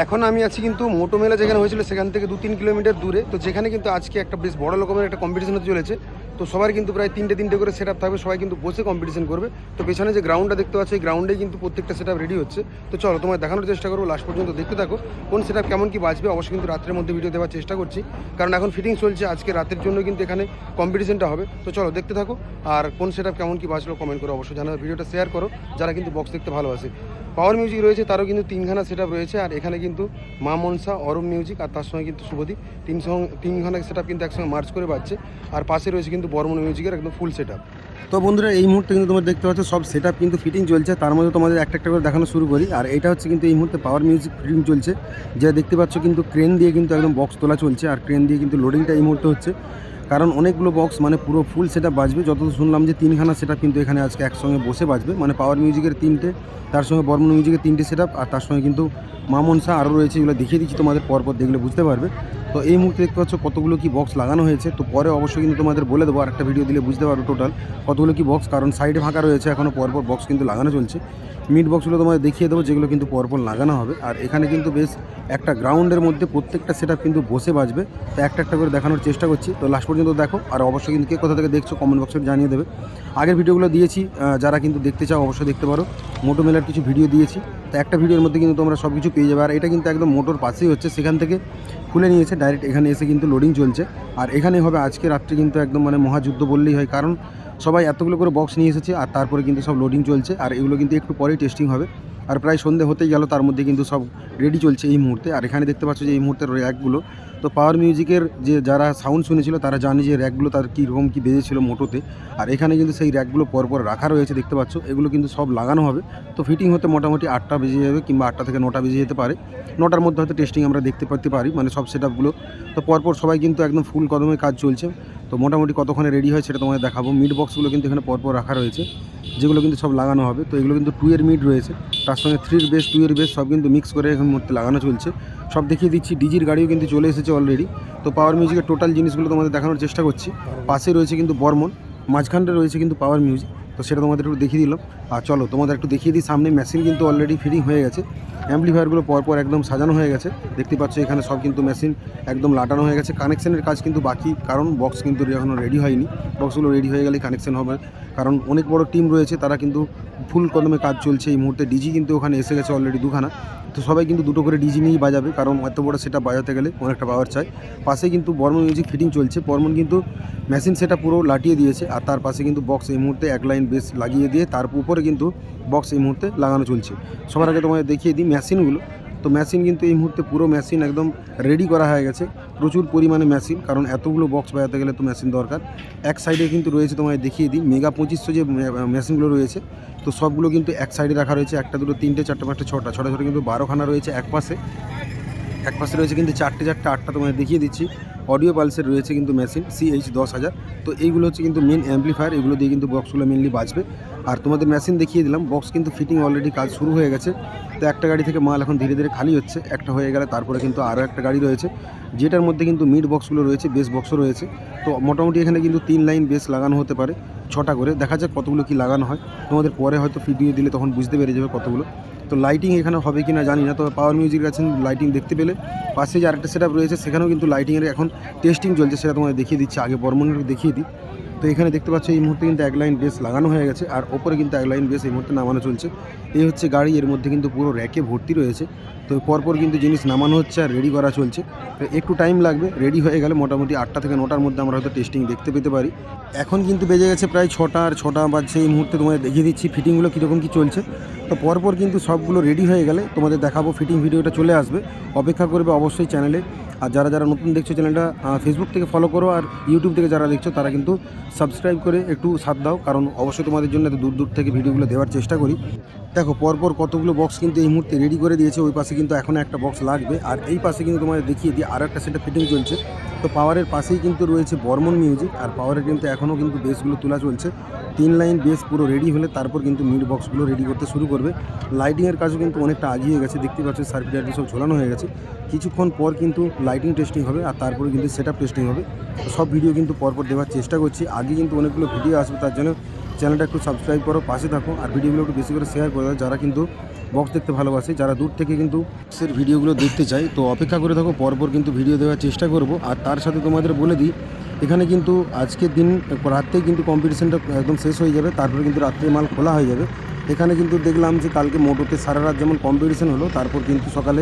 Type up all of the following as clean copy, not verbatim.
এখন আমি আছি কিন্তু মোটো মেলা যেখানে হয়েছিল সেখান থেকে 2-3 কিলোমিটার দূরে। তো যেখানে কিন্তু আজকে একটা বেশ বড় রকমের একটা কম্পিটিশন হতে চলেছে। তো সবার কিন্তু প্রায় তিনটে করে সেট আপ থাকবে, সবাই কিন্তু বসে কম্পিটিশন করবে। তো পেছনে যে গ্রাউন্ডটা দেখতে পাচ্ছি এই গ্রাউন্ডেই কিন্তু প্রত্যেকটা সেট আপ রেডি হচ্ছে। তো চলো তোমায় দেখানোর চেষ্টা করবো, লাস্ট পর্যন্ত দেখতে থাকো কোন সেট আপ কেমন কি বাজবে। অবশ্যই কিন্তু রাত্রের মধ্যে ভিডিও দেওয়ার চেষ্টা করছি, কারণ এখন ফিটিং চলছে, আজকে রাতের জন্য কিন্তু এখানে কম্পিটিশনটা হবে। তো চলো দেখতে থাকো, আর কোন সেট আপ কেমন কি বাজলো কমেন্ট করো, অবশ্যই জানাবে, ভিডিওটা শেয়ার করো যারা কিন্তু বক্স দেখতে ভালোবাসে। পাওয়ার মিউজিক রয়েছে, তারও কিন্তু 3খানা সেট আপ রয়েছে, আর এখানে কিন্তু মা মনসা, অরম মিউজিক আর তার সঙ্গে কিন্তু শুভদীপ, তিনখানা সেট আপ কিন্তু একসঙ্গে মার্চ করে বাজছে। আর পাশে রয়েছে কিন্তু বর্মন মিউজিকের একদম ফুল সেট আপ। তো বন্ধুরা এই মুহূর্তে কিন্তু তোমরা দেখতে পাচ্ছ সব সেট আপ কিন্তু ফিটিং চলছে, তার মধ্যে তোমাদের একটা করে দেখানো শুরু করি। আর এটা হচ্ছে কিন্তু এই মুহূর্তে পাওয়ার মিউজিক ফিটিং চলছে, যা দেখতে পাচ্ছ কিন্তু ক্রেন দিয়ে কিন্তু একদম বক্স তোলা চলছে, আর ক্রেন দিয়ে কিন্তু লোডিংটা এই মুহূর্তে হচ্ছে, কারণ অনেকগুলো বক্স মানে পুরো ফুল সেট আপ বাজবে। যতদূর শুনলাম যে 3খানা সেট আপ কিন্তু এখানে আজকে একসঙ্গে বসে বাজবে, মানে পাওয়ার মিউজিকের 3টে, তার সঙ্গে বর্মন মিউজিকের 3টে সেট আপ, আর তার সঙ্গে কিন্তু মা মনসা আরও রয়েছে, এগুলো দেখিয়ে দিচ্ছি তোমাদের পরপর দেখলে বুঝতে পারবে। তো এই মুহূর্তে দেখতে পাচ্ছ কতগুলো কি বক্স লাগানো হয়েছে, তো পরে অবশ্যই কিন্তু তোমাদের বলে দেবো, আর একটা ভিডিও দিলে বুঝতে পারবো টোটাল কতগুলো কি বক্স, কারণ সাইডে ফাঁকা রয়েছে, এখনও পরপর বক্স কিন্তু লাগানো চলছে। মিড বক্সগুলো তোমাদের দেখিয়ে দেবো যেগুলো কিন্তু পরপর লাগানো হবে। আর এখানে কিন্তু বেশ একটা গ্রাউন্ডের মধ্যে প্রত্যেকটা সেট আপ কিন্তু বসে বাজবে, তো একটা করে দেখানোর চেষ্টা করছি। তো লাস্ট পর্যন্ত দেখো, আর অবশ্যই কিন্তু কে কোথা থেকে দেখছো কমেন্ট বক্সে জানিয়ে দেবে। আগের ভিডিওগুলো দিয়েছি, যারা কিন্তু দেখতে চাও অবশ্যই দেখতে পারো, মোটো মেলার কিছু ভিডিও দিয়েছি, তো একটা ভিডিওর মধ্যে কিন্তু তোমরা সব কিছু পেয়ে যাবে। আর এটা কিন্তু একদম মোটর পাশেই হচ্ছে, সেখান থেকে খুলে নিয়েছে ডাইরেক্ট এখানে এসে কিন্তু লোডিং চলছে। আর এখানে হবে আজকে রাত্রে কিন্তু একদম মানে মহাযুদ্ধ বললেই হয়, কারণ সবাই এতগুলো করে বক্স নিয়ে এসেছে, আর তারপরে কিন্তু সব লোডিং চলছে, আর এগুলো কিন্তু একটু পরেই টেস্টিং হবে। আর প্রায় সন্ধে হতেই গেল, তার মধ্যে কিন্তু সব রেডি চলছে এই মুহূর্তে। আর এখানে দেখতে পাচ্ছ যে এই মুহূর্তের র্যাকগুলো, তো পাওয়ার মিউজিকের যে যারা সাউন্ড শুনেছিল তারা জানে যে র্যাকগুলো তার কীরকম কী বেজেছিল মোটোতে। আর এখানে কিন্তু সেই র্যাকগুলো পরপর রাখা রয়েছে দেখতে পাচ্ছ, এগুলো কিন্তু সব লাগানো হবে। তো ফিটিং হতে মোটামুটি 8টা বেজে যাবে, কিংবা 8টা থেকে 9টা বেজে যেতে পারে। 9টার মধ্যে হয়তো টেস্টিং আমরা দেখতে পেতে পারি, মানে সব সেট আপগুলো। তো পরপর সবাই কিন্তু একদম ফুল কদমে কাজ চলছে। তো মোটামুটি কতক্ষণে রেডি হয় সেটা তোমাদের দেখাবো। মিড বক্সগুলো কিন্তু এখানে পরপর রাখা রয়েছে, যেগুলো কিন্তু সব লাগানো হবে। তো এগুলো কিন্তু 2 এর মিড রয়েছে, তার সঙ্গে 3 এর বেস, 2 এর বেস সব কিন্তু মিক্স করে এখন মধ্যে লাগানো চলছে। সব দেখিয়ে দিচ্ছি, ডিজির গাড়িও কিন্তু চলে এসেছে অলরেডি। তো পাওয়ার মিউজিকের টোটাল জিনিসগুলো তোমাদের দেখানোর চেষ্টা করছি। পাশে রয়েছে কিন্তু বর্মন, মাঝখানটা রয়েছে কিন্তু পাওয়ার মিউজিক, তো সেটা তোমাদের একটু দেখিয়ে দিলাম। আর চলো তোমাদের একটু দেখিয়ে দিই, সামনে মেশিন কিন্তু অলরেডি ফিটিং হয়ে গেছে, অ্যাম্পলিফায়ারগুলো পরপর একদম সাজানো হয়ে গেছে দেখতে পাচ্ছ। এখানে সব কিন্তু মেশিন একদম লাটানো হয়ে গেছে, কানেকশনের কাজ কিন্তু বাকি, কারণ বক্স কিন্তু এখনও রেডি হয়নি। বক্সগুলো রেডি হয়ে গেলেই কানেকশন হবে, কারণ অনেক বড় টিম রয়েছে, তারা কিন্তু ফুল কদমে কাজ চলছে এই মুহূর্তে। ডিজি কিন্তু ওখানে এসে গেছে অলরেডি 2খানা, তো সবাই কিন্তু 2টো করে ডিজি নিয়েই বাজাবে, কারণ এত বড় সেটা বাজাতে গেলে অনেকটা পাওয়ার চাই। পাশে কিন্তু বর্মন মিউজিক ফিটিং চলছে, বর্মন কিন্তু মেশিন সেটা পুরো লাটিয়ে দিয়েছে, আর তার পাশে কিন্তু বক্স এই মুহূর্তে এক লাইন বেস লাগিয়ে দিয়ে তার উপরে কিন্তু বক্স এই মুহূর্তে লাগানো চলছে। সবার আগে তোমাদের দেখিয়ে দিই মেশিনগুলো। তো মেশিন কিন্তু এই মুহূর্তে পুরো মেশিন একদম রেডি করা হয়ে গেছে, প্রচুর পরিমাণে মেশিন, কারণ এতগুলো বক্স বাজাতে গেলে তো মেশিন দরকার। এক সাইডে কিন্তু রয়েছে, তোমায় দেখিয়ে দিই, মেগা 2500 যে মেশিনগুলো রয়েছে, তো সবগুলো কিন্তু এক সাইডে রাখা রয়েছে। 1টা 2টো 3টে 4টে 5টে 6টা, ছোটো ছোটো কিন্তু 12খানা রয়েছে এক পাশে রয়েছে কিন্তু 4টে 8টা তোমায় দেখিয়ে দিচ্ছি। অডিও পালসের রয়েছে কিন্তু মেশিন CH10000। তো এইগুলো হচ্ছে কিন্তু মেন অ্যাম্পলিফায়ার, এগুলো দিয়ে কিন্তু বক্সগুলো মেনলি বাজবে। আর তোমাদের মেশিন দেখিয়ে দিলাম, বক্স কিন্তু ফিটিং অলরেডি কাজ শুরু হয়ে গেছে। তো একটা গাড়ি থেকে মাল এখন ধীরে ধীরে খালি হচ্ছে, একটা হয়ে গেলে তারপরে কিন্তু আরও একটা গাড়ি রয়েছে, যেটার মধ্যে কিন্তু মিড বক্সগুলো রয়েছে, বেস বক্সও রয়েছে। তো মোটামুটি এখানে কিন্তু 3 লাইন বেস লাগানো হতে পারে, 6টা করে, দেখা যাক কতগুলো কি লাগানো হয়। তোমাদের পরে হয়তো ভিডিও দিলে তখন বুঝতে পেরে যাবে কতগুলো। তো লাইটিং এখানে হবে কি না জানি না, তবে পাওয়ার মিউজিকের কাছে লাইটিং দেখতে পেলে। পাশে যে আরেকটা সেট আপ রয়েছে সেখানেও কিন্তু লাইটিংয়ের এখন টেস্টিং চলছে, সেটা তোমাদের দেখিয়ে দিচ্ছি। আগে বর্মনের দেখিয়ে দিই। তো এখানে দেখতে পাচ্ছ এই মুহূর্তে কিন্তু এক লাইন বেস লাগানো হয়ে গেছে, আর ওপরে কিন্তু এক লাইন বেস এই মুহূর্তে নামানো চলছে। এই হচ্ছে গাড়ি, এর মধ্যে কিন্তু পুরো র্যাকে ভর্তি রয়েছে। তো পরপর কিন্তু জিনিস নামানো হচ্ছে আর রেডি করা চলছে। তো একটু টাইম লাগবে, রেডি হয়ে গেলে মোটামুটি 8টা থেকে 9টার মধ্যে আমরা হয়তো টেস্টিং দেখতে পেতে পারি। এখন কিন্তু বেজে গেছে প্রায় 6টা, আর 6টা বাজছে এই মুহূর্তে। তোমাদের দেখিয়ে দিচ্ছি ফিটিংগুলো কীরকম কী চলছে। তো পরপর কিন্তু সবগুলো রেডি হয়ে গেলে তোমাদের দেখাবো, ফিটিং ভিডিওটা চলে আসবে, অপেক্ষা করবে অবশ্যই চ্যানেলে। আর যারা যারা নতুন দেখছো চ্যানেলটা ফেসবুক থেকে ফলো করো, আর ইউটিউব থেকে যারা দেখছো তারা কিন্তু সাবস্ক্রাইব করে একটু সাথ দাও, কারণ অবশ্যই তোমাদের জন্য এত দূর দূর থেকে ভিডিওগুলো দেওয়ার চেষ্টা করি। দেখো পরপর কতগুলো বক্স কিন্তু এই মুহূর্তে রেডি করে দিয়েছে, ওই পাশে কিন্তু এখনও একটা বক্স লাগবে। আর এই পাশে কিন্তু তোমাদের দেখিয়ে দিই আরও একটা সেটা ফিটিং চলছে। তো পাওয়ারের পাশেই কিন্তু রয়েছে বর্মন মিউজিক, আর পাওয়ারের কিন্তু এখনও কিন্তু বেসগুলো তোলা চলছে। 3 লাইন বেস পুরো রেডি হলে তারপর কিন্তু মিড বক্সগুলো রেডি করতে শুরু করবে। লাইটিংয়ের কাজও কিন্তু অনেকটা আগিয়ে গেছে, দেখতে পাচ্ছ সার্কিট সব ঝোলানো হয়ে গেছে। কিছুক্ষণ পর কিন্তু লাইটিং টেস্টিং হবে, আর তারপরে কিন্তু সেট আপ টেস্টিং হবে। সব ভিডিও কিন্তু পরপর দেওয়ার চেষ্টা করছি, আগে কিন্তু অনেকগুলো ভিডিও আসবে, তার জন্য চ্যানেলটা একটু সাবস্ক্রাইব করো, পাশে থাকো, আর ভিডিওগুলো একটু বেশি করে শেয়ার করে দাও যারা কিন্তু বক্স দেখতে ভালোবাসে, যারা দূর থেকে কিন্তু বক্সের ভিডিওগুলো দেখতে চাই, তো অপেক্ষা করে থাকো, পরপর কিন্তু ভিডিও দেওয়ার চেষ্টা করব। আর তার সাথে তোমাদের বলে দিই, এখানে কিন্তু আজকের দিন রাত্রেই কিন্তু কম্পিটিশনটা একদম শেষ হয়ে যাবে, তারপরে কিন্তু রাত্রে মাল খোলা হয়ে যাবে। এখানে কিন্তু দেখলাম যে কালকে মোটোতে সারা রাত যেমন কম্পিটিশন হলো, তারপর কিন্তু সকালে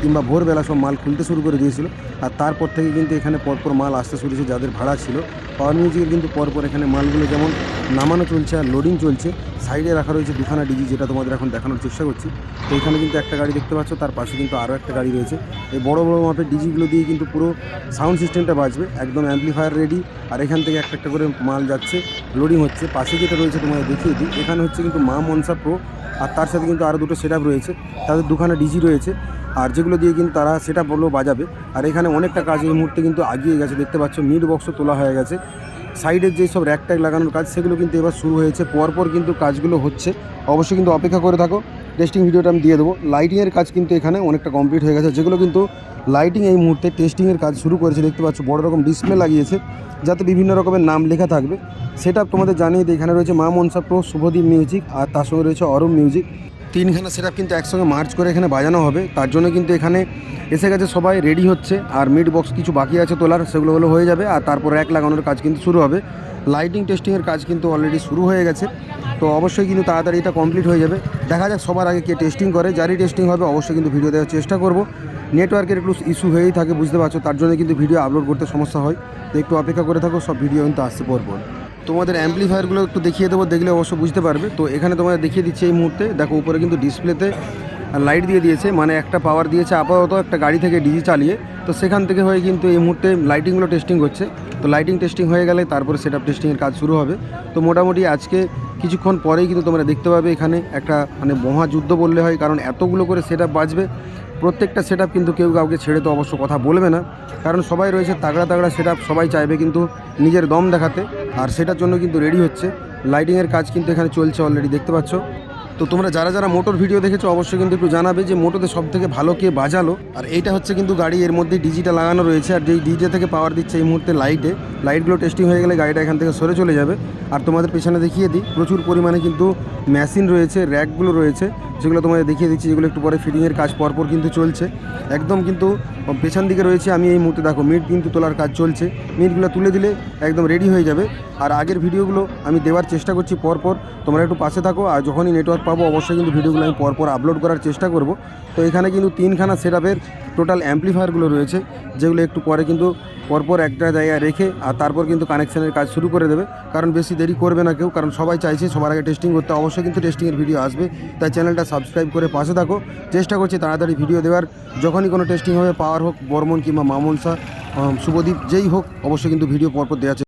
কিংবা ভোরবেলা সব মাল খুলতে শুরু করে দিয়েছিল। আর তারপর থেকে কিন্তু এখানে পরপর মাল আসতে শুরু হয়েছে, যাদের ভাড়া ছিল পাওয়ার মিউজিকের কিন্তু পরপর এখানে মালগুলো যেমন নামানো চলছে আর লোডিং চলছে। সাইডে রাখা রয়েছে দুখানা ডিজি, যেটা তোমাদের এখন দেখানোর চেষ্টা করছি। তো এখানে কিন্তু একটা গাড়ি দেখতে পাচ্ছ, তার পাশে কিন্তু আরও একটা গাড়ি রয়েছে। এই বড় বড় মাপের ডিজিগুলো দিয়ে কিন্তু পুরো সাউন্ড সিস্টেমটা বাজবে, একদম অ্যাম্পলিফায়ার রেডি। আর এখান থেকে একটা একটা করে মাল যাচ্ছে, লোডিং হচ্ছে। পাশে যেটা রয়েছে তোমাদের দেখিয়ে দিই, এখানে হচ্ছে কিন্তু মা মনসা প্রো, আর তার সাথে কিন্তু আরও দুটো সেট রয়েছে, তাদের দুখানা ডিজি রয়েছে, আর যেগুলো দিয়ে কিন্তু তারা সেট বললেও বাজাবে। আর এখানে অনেকটা কাজ এই মুহূর্তে কিন্তু আগিয়ে গেছে, দেখতে পাচ্ছ মিড বক্সও তোলা হয়ে গেছে। সাইডের যেসব র্যাক ট্যাগ লাগানোর কাজ সেগুলো কিন্তু এবার শুরু হয়েছে, পরপর কিন্তু কাজগুলো হচ্ছে। অবশ্যই কিন্তু অপেক্ষা করে থাকো, টেস্টিং ভিডিওটা আমি দিয়ে দেবো। লাইটিংয়ের কাজ কিন্তু এখানে অনেকটা কমপ্লিট হয়ে গেছে, যেগুলো কিন্তু লাইটিং এই মুহূর্তে টেস্টিংয়ের কাজ শুরু করেছে। দেখতে পাচ্ছ বড় রকম ডিসপ্লে লাগিয়েছে, যাতে বিভিন্ন রকমের নাম লেখা থাকবে। সেটা তোমাদের জানিয়ে দিই, এখানে রয়েছে মা মনসা প্রো, শুভদীপ মিউজিক, আর তার সঙ্গে রয়েছে অরুণ মিউজিক। তিনখানা সেটআপ কিন্তু একসঙ্গে মার্চ করে এখানে বাজানো হবে, তার জন্য কিন্তু এখানে এসে গেছে, সবাই রেডি হচ্ছে। আর মিড বক্স কিছু বাকি আছে তোলার, সেগুলো হলো হয়ে যাবে। আর তারপর র্যাক লাগানোর কাজ কিন্তু শুরু হবে। লাইটিং টেস্টিংয়ের কাজ কিন্তু অলরেডি শুরু হয়ে গেছে, তো অবশ্যই কিন্তু তাড়াতাড়ি এটা কমপ্লিট হয়ে যাবে। দেখা যাক সবার আগে কে টেস্টিং করে, যারই টেস্টিং হবে অবশ্যই কিন্তু ভিডিও দেওয়ার চেষ্টা করব। নেটওয়ার্কের একটু ইস্যু হয়েই থাকে, বুঝতে পারছো, তার জন্য কিন্তু ভিডিও আপলোড করতে সমস্যা হয়। তো একটু অপেক্ষা করে থাকো, সব ভিডিও কিন্তু আসছে পরপর। তোমাদের অ্যাম্পলিফায়ারগুলো একটু দেখিয়ে দেবো, দেখলে অবশ্য বুঝতে পারবে। তো এখানে তোমাদের দেখিয়ে দিচ্ছি এই মুহূর্তে, দেখো উপরে কিন্তু ডিসপ্লেতে লাইট দিয়ে দিয়েছে, মানে একটা পাওয়ার দিয়েছে আপাতত একটা গাড়ি থেকে ডিজি চালিয়ে। তো সেখান থেকে হয়ে কিন্তু এই মুহূর্তে লাইটিংগুলো টেস্টিং হচ্ছে। তো লাইটিং টেস্টিং হয়ে গেলে তারপরে সেটআপ টেস্টিংয়ের কাজ শুরু হবে। তো মোটামুটি আজকে কিছুক্ষণ পরেই কিন্তু তোমরা দেখতে পাবে এখানে একটা মানে মহাযুদ্ধ বললে হয়, কারণ এতগুলো করে সেটআপ বাজবে। প্রত্যেকটা সেটআপ কিন্তু কেউ কাউকে ছেড়ে তো অবশ্য কথা বলবে না, কারণ সবাই রয়েছে তাগড়া তাগড়া সেটআপ, সবাই চাইবে কিন্তু নিজের দম দেখাতে, আর সেটার জন্য কিন্তু রেডি হচ্ছে। লাইটিংয়ের কাজ কিন্তু এখানে চলছে অলরেডি, দেখতে পাচ্ছ। তো তোমরা যারা যারা মোটর ভিডিও দেখেছো অবশ্যই কিন্তু একটু জানাবে যে মোটোতে সব থেকে ভালো কে বাজালো। আর এইটা হচ্ছে কিন্তু গাড়ি, এর মধ্যে ডিজিটা লাগানো রয়েছে, আর যেই ডিজে থেকে পাওয়ার দিচ্ছে এই মুহূর্তে লাইটগুলো টেস্টিং হয়ে গেলে গাড়িটা এখান থেকে সরে চলে যাবে। আর তোমাদের পেছনে দেখিয়ে দিই, প্রচুর পরিমাণে কিন্তু মেশিন রয়েছে, র্যাকগুলো রয়েছে, যেগুলো তোমাদের দেখিয়ে দিচ্ছি, যেগুলো একটু পরে ফিটিংয়ের কাজ পরপর কিন্তু চলছে। একদম কিন্তু পেছন দিকে রয়েছে আমি এই মুহূর্তে, দেখো মিট কিন্তু তোলার কাজ চলছে। মিটগুলো তুলে দিলে একদম রেডি হয়ে যাবে। আর আগের ভিডিওগুলো আমি দেওয়ার চেষ্টা করছি পরপর, তোমরা একটু পাশে থাকো। আর যখনই নেটওয়ার্ক পাবো অবশ্যই কিন্তু ভিডিওগুলো আমি পরপর আপলোড করার চেষ্টা করব। তো এখানে কিন্তু তিনখানা সেটআপের টোটাল অ্যাম্পলিফায়ারগুলো রয়েছে, যেগুলো একটু পরে কিন্তু পরপর একটা জায়গায় রেখে আর তারপর কিন্তু কানেকশানের কাজ শুরু করে দেবে, কারণ বেশি দেরি করবে না কেউ, কারণ সবাই চাইছে সবার আগে টেস্টিং করতে। অবশ্যই কিন্তু টেস্টিংয়ের ভিডিও আসবে, তাই চ্যানেলটা সাবস্ক্রাইব করে পাশে থাকো। চেষ্টা করছি তাড়াতাড়ি ভিডিও দেওয়ার, যখনই কোনো টেস্টিং হবে, পাওয়ার হোক, বর্মন কিংবা মা মনসা, শুভদীপ যেই হোক, অবশ্যই কিন্তু ভিডিও পরপর দেওয়া